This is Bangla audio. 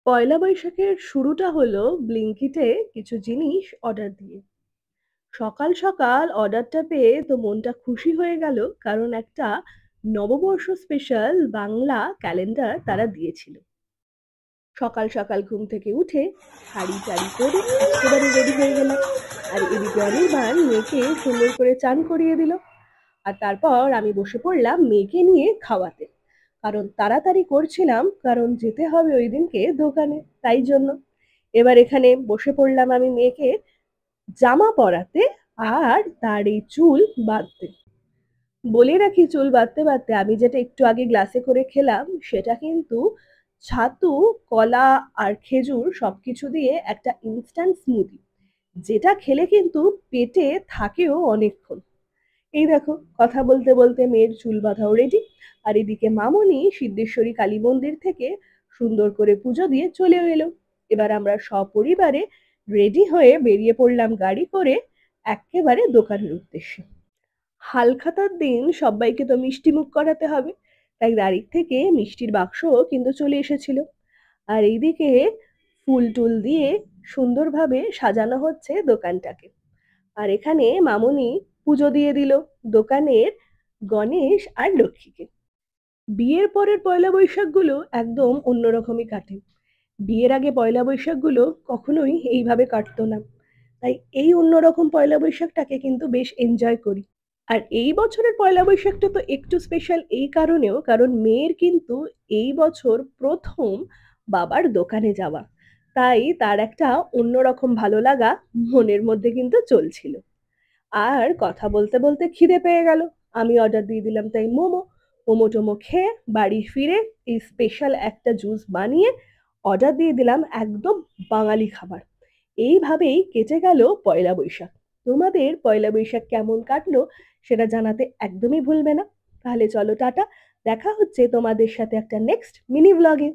পয়লা বৈশাখের শুরুটা হলো ব্লিঙ্কিটে কিছু জিনিস অর্ডার দিয়ে। সকাল সকাল অর্ডারটা পেয়ে তো মনটা খুশি হয়ে গেল, কারণ একটা নববর্ষ স্পেশাল বাংলা ক্যালেন্ডার তারা দিয়েছিল। সকাল সকাল ঘুম থেকে উঠে শাড়ি টাড়ি পরে একেবারে রেডি হয়ে গেলাম। আর এদিকে অনির্বাণ মেয়েকে সুন্দর করে চান করিয়ে দিল। আর তারপর আমি বসে পড়লাম মেয়েকে নিয়ে খাওয়াতে, কারণ তাড়াতাড়ি করছিলাম, কারণ যেতে হবে ওই দিনকে দোকানে, তাই জন্য। এবার এখানে বসে পড়লাম আমি মেয়েকে জামা পরাতে আর তার এই চুল বাঁধতে। বলে রাখি, চুল বাঁধতে বাঁধতে আমি যেটা একটু আগে গ্লাসে করে খেলাম সেটা কিন্তু ছাতু, কলা আর খেজুর সবকিছু দিয়ে একটা ইনস্ট্যান্ট স্মুদি, যেটা খেলে কিন্তু পেটে থাকেও অনেকক্ষণ। এই দেখো, কথা বলতে বলতে মেয়ের চুল বাঁধাও রেডি। আর এদিকে মামনি সিদ্ধেশ্বরী কালী মন্দির থেকে সুন্দর করে পুজো দিয়ে চলেও এলো। এবার আমরা সপরিবারে রেডি হয়ে বেরিয়ে পড়লাম গাড়ি করে একেবারে দোকানের উদ্দেশ্যে। হালখাতার দিন সবাইকে তো মিষ্টি মুখ করাতে হবে, তাই গাড়ির থেকে মিষ্টির বাক্সও কিন্তু চলে এসেছিল। আর এইদিকে ফুল টুল দিয়ে সুন্দরভাবে সাজানো হচ্ছে দোকানটাকে। আর এখানে মামুনি পুজো দিয়ে দিল দোকানের গণেশ আর লক্ষ্মীকে। বিয়ের পরের পয়লা বৈশাখগুলো একদম অন্যরকমই কাটে। বিয়ের আগে পয়লা বৈশাখগুলো কখনোই এইভাবে কাটতো না, তাই এই অন্যরকম পয়লা বৈশাখটাকে কিন্তু বেশ এনজয় করি। আর এই বছরের পয়লা বৈশাখটা তো একটু স্পেশাল এই কারণেও, কারণ মেয়ের কিন্তু এই বছর প্রথম বাবার দোকানে যাওয়া, তাই তার একটা অন্যরকম ভালো লাগা মনের মধ্যে কিন্তু চলছিল। আর কথা বলতে বলতে খিদে পেয়ে গেল। আমি অর্ডার দিয়ে দিলাম তাই মোমো। মোমো টোমো খেয়ে বাড়ি ফিরে এই স্পেশাল একটা জুস বানিয়ে অর্ডার দিয়ে দিলাম একদম বাঙালি খাবার। এইভাবেই কেটে গেল পয়লা বৈশাখ। তোমাদের পয়লা বৈশাখ কেমন কাটলো সেটা জানাতে একদমই ভুলবে না। তাহলে চলো টাটা, দেখা হচ্ছে তোমাদের সাথে একটা নেক্সট মিনি ব্লগে।